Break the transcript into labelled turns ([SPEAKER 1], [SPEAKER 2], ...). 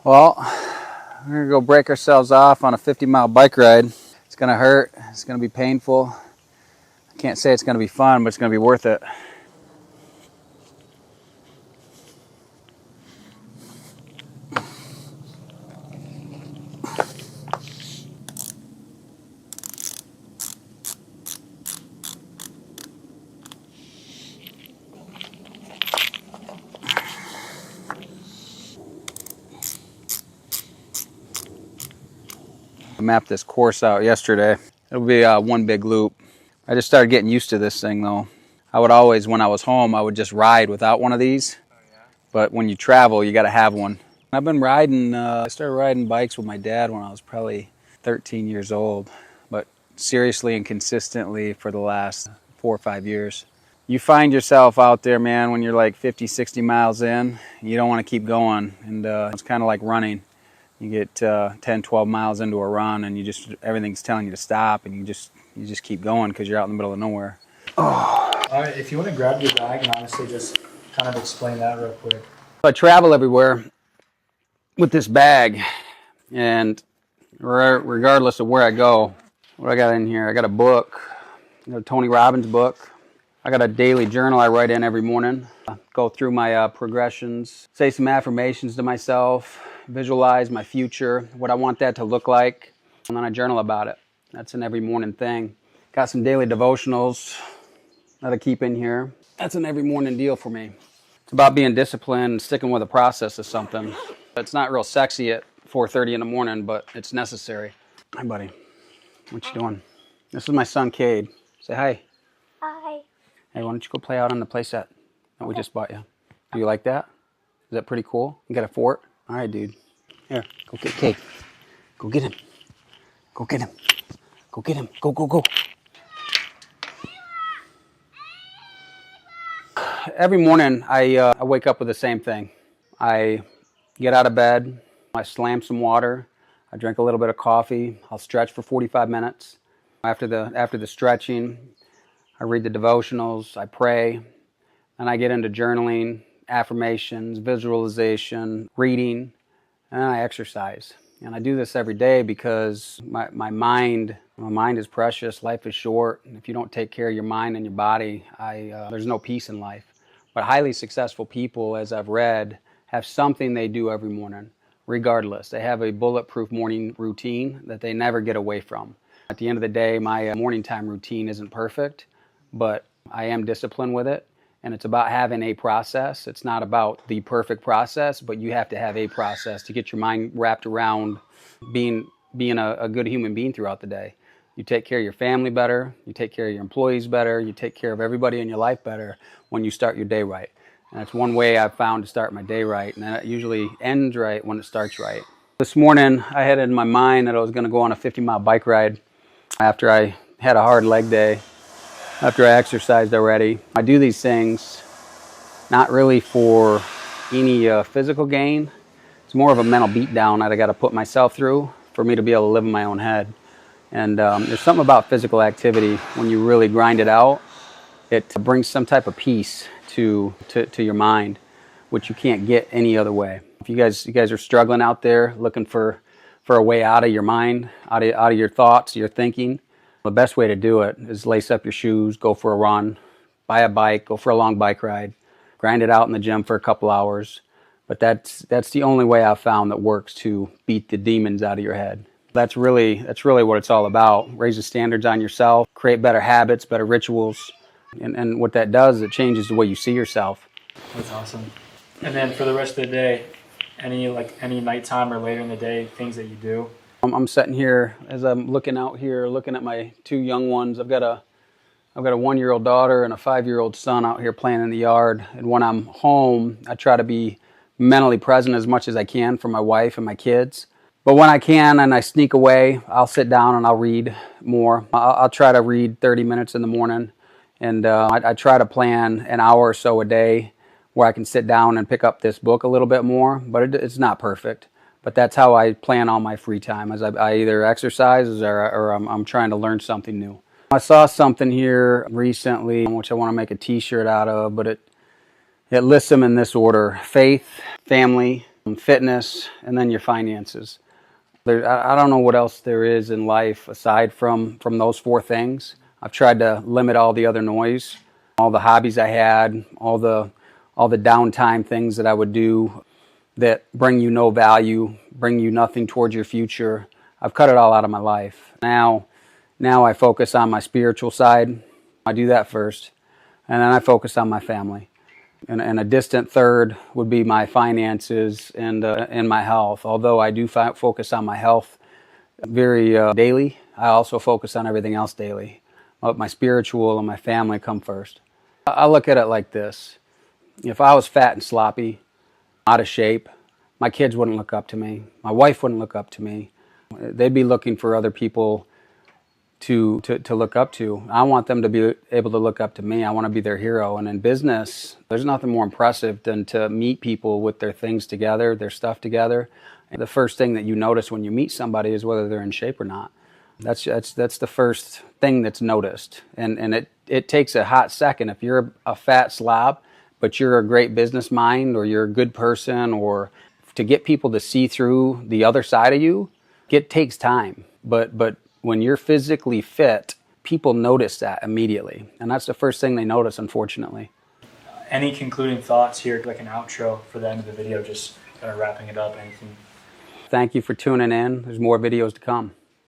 [SPEAKER 1] Well, we're gonna go break ourselves off on a 50-mile bike ride. It's gonna hurt, it's gonna be painful. I can't say it's gonna be fun, but it's gonna be worth it. I mapped this course out yesterday. It'll be one big loop. I just started getting used to this thing though. I would always, when I was home, I would just ride without one of these. But when you travel, you gotta have one. I've been riding, I started riding bikes with my dad when I was probably 13 years old, but seriously and consistently for the last 4 or 5 years. You find yourself out there, man, when you're like 50, 60 miles in, you don't want to keep going. And it's kind of like running. You get 10, 12 miles into a run and everything's telling you to stop, and you just keep going because you're out in the middle of nowhere.
[SPEAKER 2] All right, if you want to grab your bag and honestly just kind of explain that real quick.
[SPEAKER 1] I travel everywhere with this bag, and regardless of where I go, what I got in here, I got a book, I got a Tony Robbins book. I got a daily journal I write in every morning. Go through my progressions, say some affirmations to myself, visualize my future, what I want that to look like, and then I journal about it. That's an every morning thing. Got some daily devotionals that I keep in here. That's an every morning deal for me. It's about being disciplined and sticking with a process of something. It's not real sexy at 4:30 in the morning, but it's necessary. Hi, buddy. What you doing? This is my son, Cade. Say hi.
[SPEAKER 3] Hi.
[SPEAKER 1] Hey, why don't you go play out on the playset that we just bought you? Do you like that? Is that pretty cool? You got a fort? All right, dude. Here, go get Cade. Go get him. Go get him. Go get him. Go, go, go. Every morning, I wake up with the same thing. I get out of bed. I slam some water. I drink a little bit of coffee. I'll stretch for 45 minutes. After the stretching, I read the devotionals. I pray. And I get into journaling, affirmations, visualization, reading, and I exercise. And I do this every day because my mind is precious. Life is short. And if you don't take care of your mind and your body, there's no peace in life. But highly successful people, as I've read, have something they do every morning, regardless. They have a bulletproof morning routine that they never get away from. At the end of the day, my morning time routine isn't perfect, but I am disciplined with it. And it's about having a process. It's not about the perfect process, but you have to have a process to get your mind wrapped around being a good human being throughout the day. You take care of your family better, you take care of your employees better, you take care of everybody in your life better when you start your day right. And that's one way I've found to start my day right, and that usually ends right when it starts right. This morning, I had in my mind that I was going to go on a 50-mile bike ride after I had a hard leg day, after I exercised already. I do these things not really for any physical gain. It's more of a mental beatdown that I got to put myself through for me to be able to live in my own head. And there's something about physical activity when you really grind it out. It brings some type of peace to your mind, which you can't get any other way. If you guys are struggling out there looking for a way out of your mind, out of your thoughts, your thinking, the best way to do it is lace up your shoes, go for a run, buy a bike, go for a long bike ride, grind it out in the gym for a couple hours. But that's the only way I've found that works to beat the demons out of your head. That's really what it's all about. Raise the standards on yourself, create better habits, better rituals. And what that does is it changes the way you see yourself.
[SPEAKER 2] That's awesome. And then for the rest of the day, any nighttime or later in the day, things that you do?
[SPEAKER 1] I'm sitting here as I'm looking out here, looking at my two young ones. I've got a 1-year-old daughter and a 5-year-old son out here playing in the yard. And when I'm home, I try to be mentally present as much as I can for my wife and my kids. But when I can and I sneak away, I'll sit down and I'll read more. I'll try to read 30 minutes in the morning. And I try to plan an hour or so a day where I can sit down and pick up this book a little bit more. But it's not perfect. But that's how I plan all my free time, as I either exercise or I'm trying to learn something new. I saw something here recently, which I want to make a t-shirt out of, but it lists them in this order: faith, family, fitness, and then your finances. I don't know what else there is in life aside from those four things. I've tried to limit all the other noise, all the hobbies I had, all the downtime things that I would do that bring you no value, bring you nothing towards your future. I've cut it all out of my life. Now I focus on my spiritual side. I do that first, and then I focus on my family. And a distant third would be my finances and my health. Although I do focus on my health very daily, I also focus on everything else daily. But my spiritual and my family come first. I look at it like this. If I was fat and sloppy, out of shape, my kids wouldn't look up to me. My wife wouldn't look up to me. They'd be looking for other people to look up to. I want them to be able to look up to me. I want to be their hero. And in business, there's nothing more impressive than to meet people with their things together, their stuff together. And the first thing that you notice when you meet somebody is whether they're in shape or not. That's the first thing that's noticed. And it takes a hot second. If you're a fat slob, but you're a great business mind, or you're a good person, or to get people to see through the other side of you, it takes time. But when you're physically fit, people notice that immediately. And that's the first thing they notice, unfortunately.
[SPEAKER 2] Any concluding thoughts here, like an outro for the end of the video, just kind of wrapping it up, anything?
[SPEAKER 1] Thank you for tuning in. There's more videos to come.